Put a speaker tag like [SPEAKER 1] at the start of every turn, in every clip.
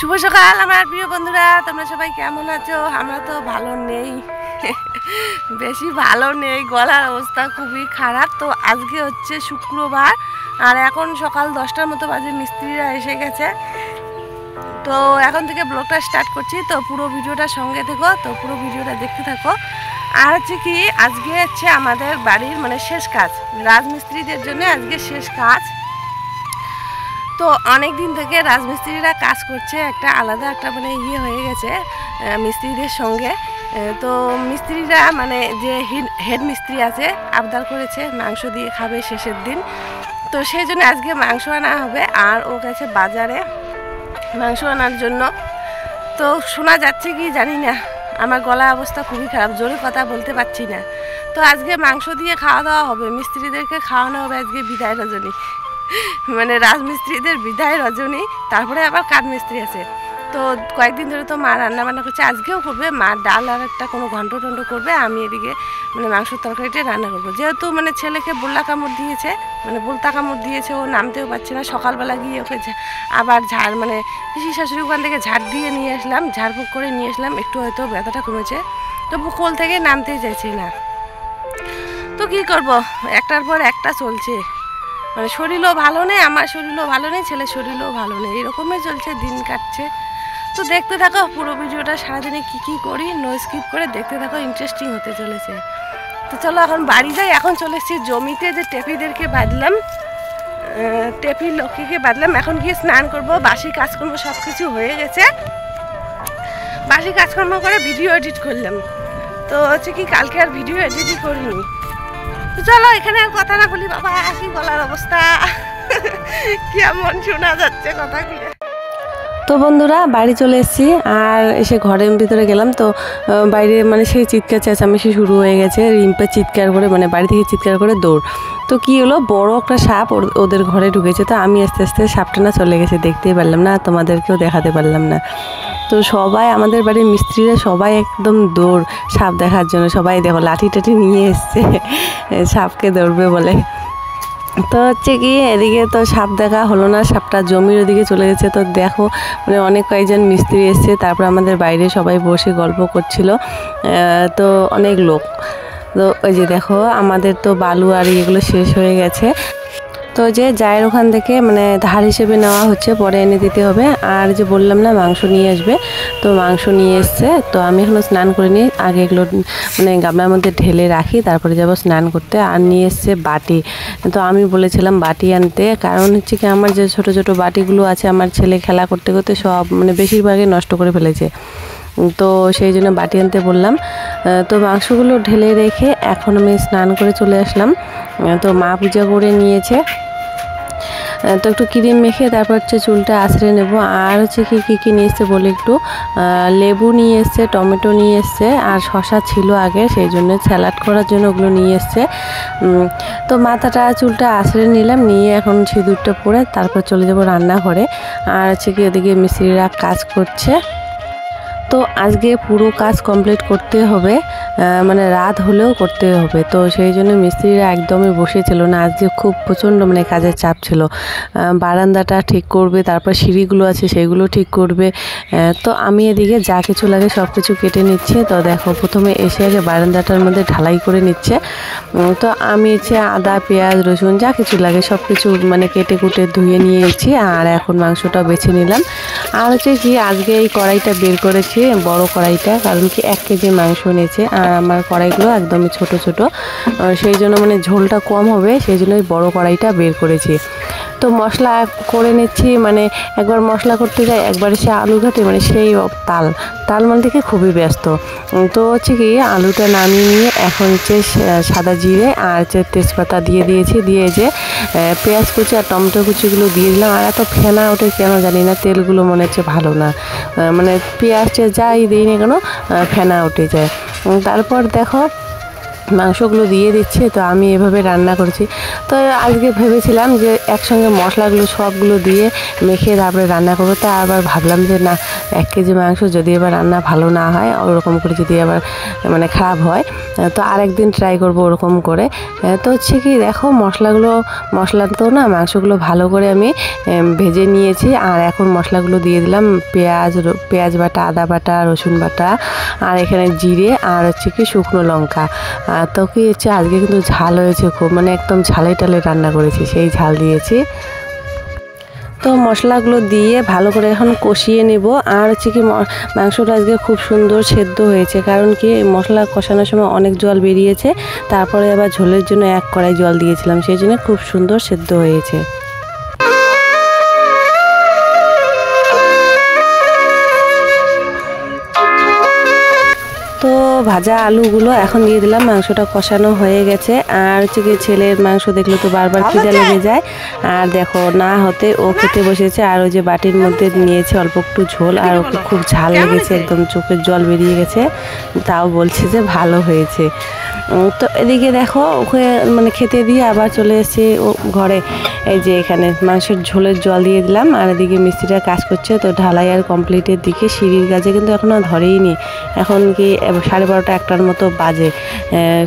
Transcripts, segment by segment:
[SPEAKER 1] শুভ সকাল আমার প্রিয় বন্ধুরা, তোমরা সবাই কেমন আছো? আমরা তো ভালো নেই, বেশি ভালো নেই, গলার অবস্থা খুবই খারাপ। তো আজকে হচ্ছে শুক্রবার আর এখন সকাল 10টার মতো বাজে, মিস্ত্রিরা এসে গেছে। তো এখন থেকে ব্লগটা স্টার্ট করছি, তো পুরো ভিডিওটা সঙ্গে থেকো, তো পুরো ভিডিওটা দেখতে থাকো। আর হচ্ছে কি, আজকে হচ্ছে আমাদের বাড়ির মানে শেষ কাজ, রাজমিস্ত্রিদের জন্য আজকে শেষ কাজ। তো অনেক দিন থেকে রাজমিস্ত্রিরা কাজ করছে, একটা আলাদা একটা মানে হয়ে গেছে মিস্ত্রিদের সঙ্গে। তো মিস্ত্রিরা মানে যে হেড মিস্ত্রি আছে আবদার করেছে মাংস দিয়ে খাবে শেষের দিন, তো সেই জন্য আজকে মাংস আনা হবে। আর ও গেছে বাজারে মাংস আনার জন্য। তো শোনা যাচ্ছে কি জানি না, আমার গলা অবস্থা খুবই খারাপ, জোরে কথা বলতে পারছি না। তো আজকে মাংস দিয়ে খাওয়া দাওয়া হবে, মিস্ত্রিদেরকে খাওয়ানো হবে আজকে বিদায় রজনী, মানে রাজমিস্ত্রিদের বিদায় রজনী। তারপরে আবার কাঠ মিস্ত্রি আছে। তো কয়েকদিন ধরে তো মা রান্না বান্না করছে, আজকেও করবে মা, ডাল আর একটা কোনো ঘন্ট টন্ট করবে, আমি এদিকে মানে মাংসের তরকারিটা রান্না করবো। যেহেতু মানে ছেলেকে বোল্লা কামড় দিয়েছে, মানে বলতা কামড় দিয়েছে, ও নামতেও পারছে না। সকালবেলা গিয়ে ওকে আবার ঝাড় মানে পিসি শাশুড়ি ওখান থেকে ঝাড় দিয়ে নিয়ে আসলাম, ঝাড়ফুঁক করে নিয়ে আসলাম, একটু হয়তো ব্যথাটা কমেছে, তবু কোল থেকে নামতেই চাইছে না। তো কী করবো, একটার পর একটা চলছে, মানে শরীরও ভালো নেই, আমার শরীরও ভালো নেই, ছেলের শরীরও ভালো নেই, এরকমই চলছে, দিন কাটছে। তো দেখতে থাকো পুরো ভিডিওটা, সারাদিনে কী কী করি নো স্কিপ করে দেখতে থাকো, ইন্টারেস্টিং হতে চলেছে। তো চলো এখন বাড়ি যাই। এখন চলে এসেছি জমিতে, যে টেপিদেরকে বাঁধলাম, টেপি লক্ষ্মীকে বাঁধলাম, এখন গিয়ে স্নান করব। বাসি কাজকর্ম সব কিছু হয়ে গেছে, বাসি কাজকর্ম করে ভিডিও এডিট করলাম। তো হচ্ছে কি, কালকে আর ভিডিও এডিটই করিনি। তো চলো এখানে আর কথা না বলি, বাবা কি গলার অবস্থা, কেমন শোনা যাচ্ছে কথাগুলো। তো বন্ধুরা বাড়ি চলে এসেছি, আর এসে ঘরের ভিতরে গেলাম। তো বাইরে মানে সেই চিৎকার চেঁচামেচি শুরু হয়ে গেছে, রিম্পা চিৎকার করে মানে বাড়ি থেকে চিৎকার করে দৌড়। তো কি হলো, বড় একটা সাপ ওদের ঘরে ঢুকেছে। তো আমি আস্তে আস্তে সাপটা না চলে গেছে, দেখতেই পারলাম না, তোমাদেরকেও দেখাতে পারলাম না। তো সবাই আমাদের বাড়ির মিস্ত্রিরা সবাই একদম দৌড় সাপ দেখার জন্য, সবাই দেখো লাঠি টাঠি নিয়ে এসছে সাপকে ধরবে বলে। তো হচ্ছে কি, এদিকে তো সাপ দেখা হলো না, সাপটা জমির ওদিকে চলে গেছে। তো দেখো মানে অনেক কয়েকজন মিস্ত্রি এসছে, তারপর আমাদের বাইরে সবাই বসে গল্প করছিল, তো অনেক লোক। তো ওই যে দেখো আমাদের তো বালু আর এগুলো শেষ হয়ে গেছে। তো যে জায়ের ওখান থেকে মানে ধার হিসেবে নেওয়া হচ্ছে, পরে এনে দিতে হবে। আর যে বললাম না মাংস নিয়ে আসবে, তো মাংস নিয়ে এসছে। তো আমি এখনও স্নান করিনি, আগে এগুলো মানে গামলার মধ্যে ঢেলে রাখি, তারপরে যাব স্নান করতে। আর নিয়ে এসছে বাটি। তো আমি বলেছিলাম বাটি আনতে, কারণ হচ্ছে কি আমার যে ছোট ছোট বাটিগুলো আছে, আমার ছেলে খেলা করতে করতে সব মানে বেশিরভাগই নষ্ট করে ফেলেছে। তো সেই জন্য বাটি আনতে বললাম। তো মাংসগুলো ঢেলে রেখে এখন আমি স্নান করে চলে আসলাম। তো মা পূজা করে নিয়েছে, তো একটু ক্রিম মেখে তারপর হচ্ছে চুলটা আঁচড়ে নেব। আর হচ্ছে কী কী নিয়ে এসছে বলে, একটু লেবু নিয়ে এসছে, টমেটো নিয়ে এসছে, আর শশা ছিল আগে, সেই জন্য স্যালাড করার জন্য ওগুলো নিয়ে এসছে। তো মাথাটা চুলটা আঁচড়ে নিলাম, নিয়ে এখন সিঁদুরটা পরে তারপর চলে যাব রান্নাঘরে। আর হচ্ছে কি ওদিকে মিস্ত্রিরা কাজ করছে। তো আজকে পুরো কাজ কমপ্লিট করতে হবে, মানে রাত হলেও করতে হবে। তো সেই জন্য মিস্ত্রিরা একদমই বসেছিল না, আজকে খুব প্রচণ্ড মানে কাজের চাপ ছিল। বারান্দাটা ঠিক করবে, তারপর সিঁড়িগুলো আছে সেগুলো ঠিক করবে। তো আমি এদিকে যা কিছু লাগে সব কিছু কেটে নিচ্ছি। তো দেখো প্রথমে এসে আগে বারান্দাটার মধ্যে ঢালাই করে নিচ্ছে। তো আমি হচ্ছে আদা পেঁয়াজ রসুন যা কিছু লাগে সব কিছু মানে কেটে কুটে ধুয়ে নিয়েছি। আর এখন মাংসটা বেছে নিলাম। আর হচ্ছে কি, আজকে এই কড়াইটা বের করেছি, বড় কড়াইটা, কারণ কি 1 কেজি মাংস নিয়েছে, আর আমার কড়াইগুলো একদমই ছোট ছোট, সেই জন্য মানে ঝোলটা কম হবে, সেই জন্য ওই বড় কড়াইটা বের করেছি। তো মশলা করে নিচ্ছি, মানে একবার মশলা করতে যাই, একবার সে আলু ঘাটে, মানে সেই তাল মানে থেকে খুবই ব্যস্ত। তো হচ্ছে কি আলুটা নামিয়ে নিয়ে এখন হচ্ছে সাদা জিরে আর হচ্ছে তেজপাতা দিয়ে দিয়েছি, দিয়ে যে পেঁয়াজ কুচি আর টমেটো কুচিগুলো দিয়ে দিলাম। আর এত ফেনা ওঠে কেন জানি না, তেলগুলো মনে হচ্ছে ভালো না, মানে পেঁয়াজটা যাই দিই না কেন ফেনা উঠে যায়। তারপর দেখো মাংসগুলো দিয়ে দিচ্ছে। তো আমি এভাবে রান্না করছি। তো আজকে ভেবেছিলাম যে একসঙ্গে মশলাগুলো সবগুলো দিয়ে মেখে তারপরে রান্না করবো, তা আবার ভাবলাম যে না, 1 কেজি মাংস যদি এবার রান্না ভালো না হয়, ওরকম করে যদি আবার মানে খারাপ হয়, তো আরেকদিন ট্রাই করব ওরকম করে। তো হচ্ছে কি দেখো মশলা তো না, মাংসগুলো ভালো করে আমি ভেজে নিয়েছি। আর এখন মশলাগুলো দিয়ে দিলাম, পেঁয়াজ বাটা, আদা বাটা, রসুন বাটা, আর এখানে জিরে, আর হচ্ছে কি শুকনো লঙ্কা। তো কি হচ্ছে আজকে কিন্তু ঝাল হয়েছে খুব, মানে একদম ঝালে টালে রান্না করেছি, সেই ঝাল দিয়েছি। তো মশলাগুলো দিয়ে ভালো করে এখন কষিয়ে নেব। আর হচ্ছে কি মাংসটা আজকে খুব সুন্দর সেদ্ধ হয়েছে, কারণ কি মশলা কষানোর সময় অনেক জল বেরিয়েছে, তারপরে আবার ঝোলের জন্য 1 কড়াই জল দিয়েছিলাম, সেই জন্য খুব সুন্দর সেদ্ধ হয়েছে। তো ভাজা আলুগুলো এখন দিয়ে দিলাম, মাংসটা কষানো হয়ে গেছে। আর হচ্ছে কি ছেলের মাংস দেখলে তো বারবার খিদে লেগে যায়। আর দেখো না হতে ও খেতে বসেছে, আর ওই যে বাটির মধ্যে নিয়েছে অল্প একটু ঝোল, আর ওকে খুব ঝাল লেগেছে, একদম চোখের জল বেরিয়ে গেছে, তাও বলছে যে ভালো হয়েছে। তো এদিকে দেখো ওকে মানে খেতে দিয়ে আবার চলে এসেছি ও ঘরে। এই যে এখানে মাংসের ঝোলের জল দিয়ে দিলাম, আর এদিকে মিস্ত্রিরা কাজ করছে। তো ঢালাই আর কমপ্লিটের দিকে, সিঁড়ির কাজে কিন্তু এখনও ধরেই নি, এখন কি 12:30 1টার মতো বাজে।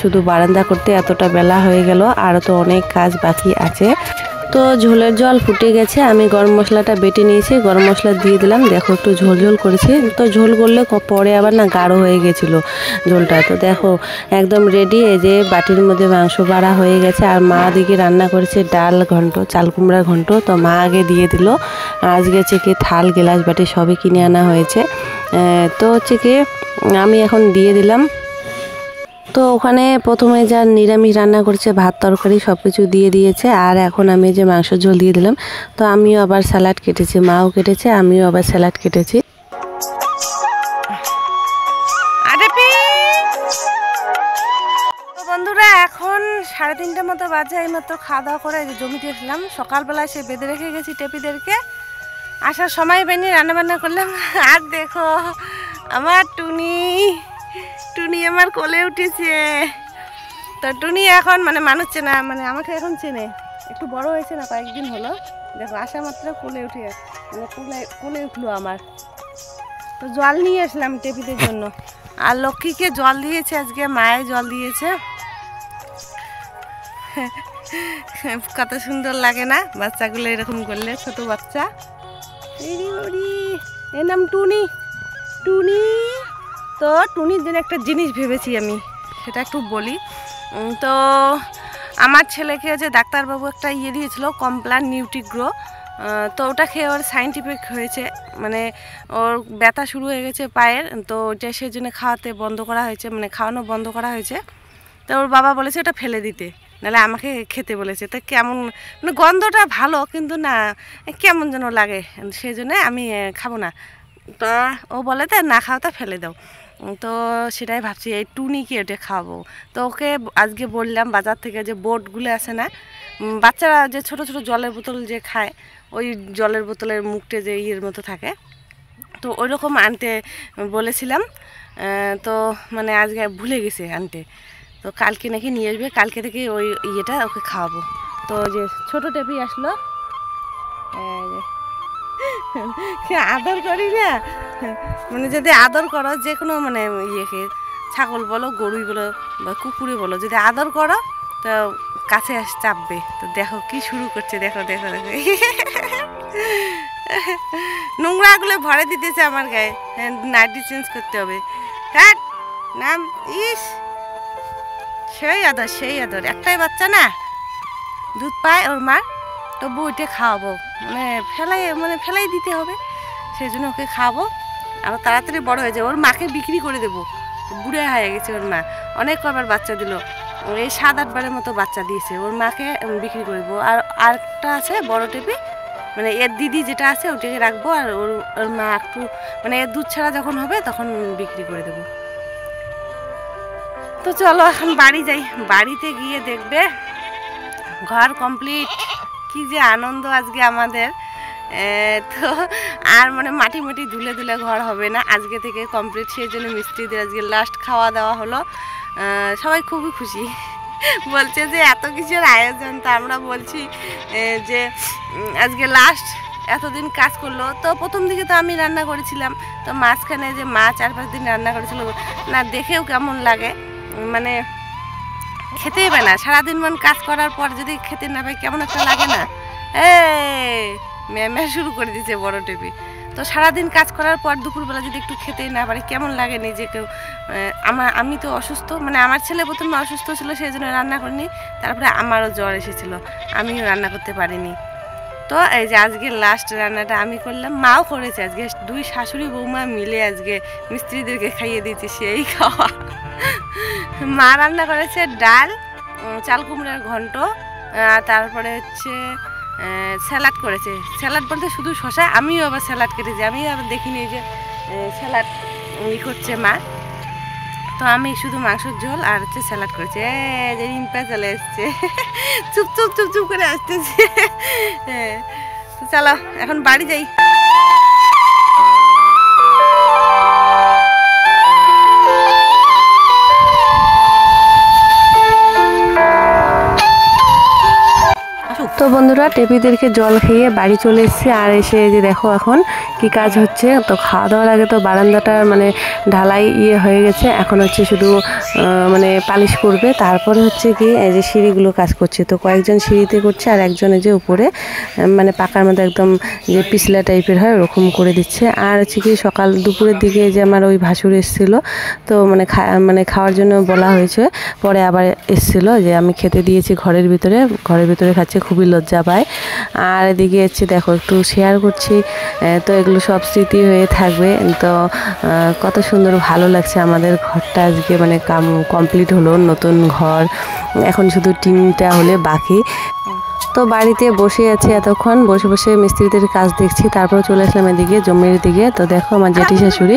[SPEAKER 1] শুধু বারান্দা করতে এতটা বেলা হয়ে গেল, আরও তো অনেক কাজ বাকি আছে। তো ঝোলের জল ফুটে গেছে, আমি গরম মশলাটা বেটে নিয়েছি, গরম মশলা দিয়ে দিলাম। দেখো একটু ঝোল ঝোল করেছি, তো ঝোল করলে পরে আবার না গাঢ় হয়ে গেছিলো ঝোলটা। তো দেখো একদম রেডি। এই যে বাটির মধ্যে মাংস বাড়া হয়ে গেছে, আর মা দিকে রান্না করেছে ডাল ঘন্ট, চাল কুমড়ার ঘন্ট। তো মা আগে দিয়ে দিল। আজকে হচ্ছে কি থাল গ্লাস বাটি সবই কিনে আনা হয়েছে। তো হচ্ছে কি আমি এখন দিয়ে দিলাম। তো ওখানে প্রথমে যা নিরামিষ রান্না করেছে, ভাত তরকারি সব কিছু দিয়ে দিয়েছে, আর এখন আমি যে মাংস ঝোল দিয়ে দিলাম। তো আমিও আবার স্যালাড কেটেছি, মাও কেটেছে, আমিও আবার স্যালাড কেটেছি। তো বন্ধুরা এখন 3:30 মতো বাজে, এইমাত্র খাওয়া দাওয়া করে জমিতে এসলাম। সকালবেলায় সে বেঁধে রেখে গেছি টেপিদেরকে, আসার সময় বেনি রান্নাবান্না করলাম। আর দেখো আমার টুনি আমার কোলে উঠেছে। তো টুনি এখন মানে মানুষ চেনা, মানে আমাকে এখন চেনে, একটু বড় হয়েছে না, কয়েকদিন হলো। দেখো আসা মাত্র কোলে উঠে, মানে কোলে উঠলো আমার। তো জল নিয়ে আসলাম টেপিদের জন্য। আর লক্ষ্মীকে জল দিয়েছে, আজকে মায়ে জল দিয়েছে। কত সুন্দর লাগে না বাচ্চাগুলো এরকম করলে, ছোট বাচ্চা। এর নাম টুনি। তো টুনির জন্য একটা জিনিস ভেবেছি আমি, সেটা একটু বলি। তো আমার ছেলেকে যে ডাক্তারবাবু একটা দিয়েছিল, কমপ্লান নিউট্রিগ্রো। তো ওটা খেয়ে ওর সাইন্টিফিক হয়েছে, মানে ওর ব্যথা শুরু হয়ে গেছে পায়ের। তো ওটা সেই জন্য খাওয়ানো বন্ধ করা হয়েছে। তো ওর বাবা বলেছে ওটা ফেলে দিতে, নাহলে আমাকে খেতে বলেছে। তো কেমন, মানে গন্ধটা ভালো কিন্তু না কেমন যেন লাগে, সেই জন্য আমি খাবো না। তো ও বলে তো না খাওয়াটা ফেলে দাও। তো সেটাই ভাবছি, এই টুনিকে ওটা খাওয়াবো। তো ওকে আজকে বললাম বাজার থেকে যে বোটগুলো আছে না, বাচ্চারা যে ছোট ছোট জলের বোতল যে খায়, ওই জলের বোতলের মুখটা যে মতো থাকে, তো ওই রকম আনতে বলেছিলাম। তো মানে আজকে ভুলে গেছে আনতে। তো কালকে নাকি নিয়ে আসবে, কালকে থেকে ওই ওকে খাওয়াবো। তো যে ছোট টেপি আসলো, আদর করি না, মানে যদি আদর করো যে কোনো মানে ছাগল বলো, গরুই বলো বা কুকুরে বলো, যদি আদর করো তো কাছে চাপবে। তো দেখো কি শুরু করছে, দেখো নোংরাগুলো ভরে দিতেছে আমার গায়ে। নাইটি চেঞ্জ করতে হবে। হ্যাঁ নাম সেই আদর একটাই বাচ্চা না, দুধ পায় ওর মার, তবু ওইটা খাওয়াবো, মানে ফেলাই দিতে হবে, সেই জন্য ওকে খাওয়াবো। আবার তাড়াতাড়ি বড় হয়ে যায়। ওর মাকে বিক্রি করে দেবো, বুড়ে হয়ে গেছে ওর মা, অনেক কবার বাচ্চা দিল, এই 7-8 বারের মতো বাচ্চা দিয়েছে। ওর মাকে বিক্রি করে দেবো। আর আরেকটা আছে বড় টেপি, মানে এর দিদি যেটা আছে ওটাকে রাখবো। আর ওর মা একটু মানে এর দুধ ছাড়া যখন হবে তখন বিক্রি করে দেবো। তো চলো এখন বাড়ি যাই, বাড়িতে গিয়ে দেখবে ঘর কমপ্লিট। কি যে আনন্দ আজকে আমাদের। তো আর মানে মাটি ধুলে ঘর হবে না, আজকে থেকে কমপ্লিট। সেই জন্য মিস্ত্রিদের আজকে লাস্ট খাওয়া দাওয়া হলো। সবাই খুবই খুশি, বলছে যে এত কিছুর আয়োজন। তো আমরা বলছি যে আজকে লাস্ট এতদিন কাজ করলো। তো প্রথম দিকে তো আমি রান্না করেছিলাম, তো মাঝখানে যে মা 4-5 দিন রান্না করেছিল না, দেখেও কেমন লাগে, মানে খেতেই পায় না। সারাদিন মন কাজ করার পর যদি খেতে না পাই কেমন একটা লাগে না। ম্যামে শুরু করে দিয়েছে বড় টিভি। তো সারাদিন কাজ করার পর দুপুরবেলা যদি একটু খেতেই না পারি কেমন লাগে নিজেকেও। আমি তো অসুস্থ, মানে আমার ছেলে প্রথমে অসুস্থ ছিল, সেই জন্য রান্না করিনি। তারপরে আমারও জ্বর এসেছিলো, আমিও রান্না করতে পারিনি। তো এই যে আজকে লাস্ট রান্নাটা আমি করলাম, মাও করেছে আজকে। 2 শাশুড়ি বৌমা মিলে আজকে মিস্ত্রিদেরকে খাইয়ে দিয়েছি, সেই খাওয়া। মা রান্না করেছে ডাল, চাল কুমড়ার ঘন্ট, তারপরে হচ্ছে স্যালাড করেছে। স্যালাড বলতে শুধু শসা, আমিও আবার স্যালাড কেটেছি, আমিও আবার দেখিনি যে স্যালাড করছে মা। তো আমি শুধু মাংসের ঝোল আর হচ্ছে স্যালাড করেছি। যে রিম্পা চলে এসছে, চুপ চুপ চুপ চুপ করে আসতেছে। হ্যাঁ, তো চলো এখন বাড়ি যাই। তো বন্ধুরা টেপিদেরকে জল খেয়ে বাড়ি চলে এসেছি। আর এসে যে দেখো এখন কি কাজ হচ্ছে। তো খাওয়া দাওয়ার আগে তো বারান্দাটা মানে ঢালাই হয়ে গেছে, এখন হচ্ছে শুধু মানে পালিশ করবে। তারপরে হচ্ছে কি এই যে সিঁড়িগুলো কাজ করছে। তো কয়েকজন সিঁড়িতে করছে আর একজন যে উপরে মানে পাকার মধ্যে একদম যে পিছলা টাইপের হয় ওরকম করে দিচ্ছে। আর হচ্ছে কি সকাল দুপুরের দিকে যে আমার ওই ভাসুর এসেছিল, তো মানে খাওয়ার জন্য বলা হয়েছে, পরে আবার এসেছিল যে আমি খেতে দিয়েছি ঘরের ভিতরে খাচ্ছে, খুবই লজ্জা পায়। আর এদিকে হচ্ছে দেখো একটু শেয়ার করছি, তো এগুলো সব স্মৃতি হয়ে থাকবে। তো কত সুন্দর ভালো লাগছে আমাদের ঘরটা আজকে, মানে কমপ্লিট হলো নতুন ঘর, এখন শুধু টিনটা হলে বাকি। তো বাড়িতে বসে আছি এতক্ষণ, বসে বসে মিস্ত্রিদের কাজ দেখছি। তারপর চলে আসলাম এদিকে জমির দিকে। তো দেখো আমার জেঠি শাশুড়ি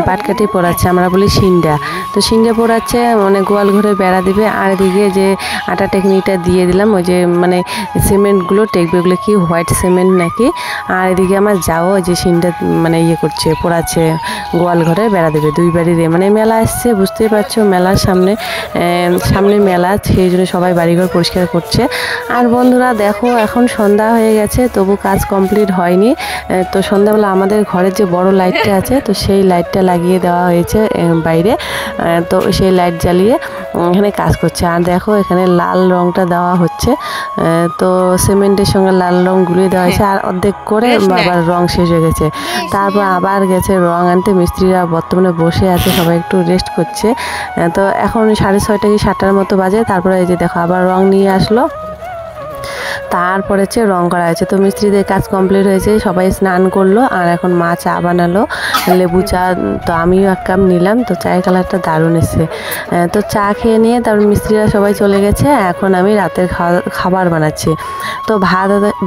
[SPEAKER 1] পাটকাঠি পোড়াচ্ছে, আমরা বলি সিন্ডা। তো সিন্ডা পোড়াচ্ছে, মানে গোয়াল ঘরে বেড়া দিবে। আর এদিকে যে আটা টেকনিকটা দিয়ে দিলাম, ওই যে মানে সিমেন্টগুলো টেকবে, ওগুলো কি হোয়াইট সিমেন্ট নাকি। আর এদিকে আমার যাও যে সিন্ডা মানে করছে, পোড়াচ্ছে, গোয়াল ঘরে বেড়া দেবে 2 বাড়ির। মানে মেলা আসছে, বুঝতেই পারছো, মেলার সামনে মেলা, সেই জন্য সবাই বাড়িঘর পরিষ্কার করছে। আর বন্ধুরা দেখো এখন সন্ধ্যা হয়ে গেছে, তবু কাজ কমপ্লিট হয়নি। তো সন্ধ্যাবেলা আমাদের ঘরের যে বড় লাইটটা আছে, তো সেই লাইটটা লাগিয়ে দেওয়া হয়েছে বাইরে। তো সেই লাইট জ্বালিয়ে এখানে কাজ করছে। আর দেখো এখানে লাল রংটা দেওয়া হচ্ছে, তো সিমেন্টের সঙ্গে লাল রং গুলিয়ে দেওয়া হয়েছে। আর অর্ধেক করে আবার রং শেষ হয়ে গেছে, তারপর আবার গেছে রং আনতে। মিস্ত্রিরা বর্তমানে বসে আছে, সবাই একটু রেস্ট করছে। তো এখন 6:30 কি 7টার মতো বাজে। তারপরে এই যে দেখো আবার রং নিয়ে আসলো, তারপরে হচ্ছে রং করা হয়েছে। তো মিস্ত্রিদের কাজ কমপ্লিট হয়েছে, সবাই স্নান করলো। আর এখন মা চা বানালো, লেবু চা। তো আমিও 1 কাপ নিলাম, তো চায়ের কালারটা দারুণ এসেছে। তো চা খেয়ে নিয়ে তারপর মিস্ত্রিরা সবাই চলে গেছে। এখন আমি রাতের খাবার বানাচ্ছি। তো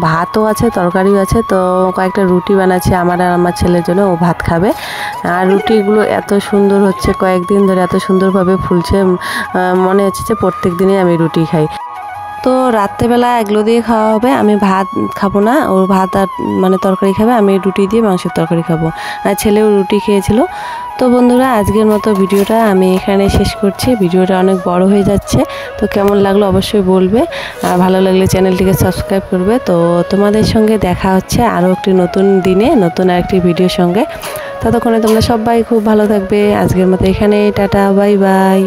[SPEAKER 1] ভাতও আছে, তরকারিও আছে। তো কয়েকটা রুটি বানাচ্ছি আমার আর আমার ছেলের জন্য, ও ভাত খাবে। আর রুটিগুলো এত সুন্দর হচ্ছে, কয়েকদিন ধরে এত সুন্দরভাবে ফুলছে, মনে হচ্ছে যে প্রত্যেক দিনই আমি রুটি খাই। তো রাত্রেবেলা এগুলো দিয়ে খাওয়া হবে, আমি ভাত খাবো না, ওর ভাত আর মানে তরকারি খাবে, আমি রুটি দিয়ে মাংসের তরকারি খাবো। আর ছেলেও রুটি খেয়েছিল। তো বন্ধুরা আজকের মতো ভিডিওটা আমি এখানে শেষ করছি। ভিডিওটা অনেক বড় হয়ে যাচ্ছে, তো কেমন লাগলো অবশ্যই বলবে। আর ভালো লাগলে চ্যানেলটিকে সাবস্ক্রাইব করবে। তো তোমাদের সঙ্গে দেখা হচ্ছে আরও একটি নতুন দিনে, নতুন আরেকটি ভিডিওর সঙ্গে। ততক্ষণে তোমরা সবাই খুব ভালো থাকবে। আজকের মতো এখানে টাটা, বাই বাই।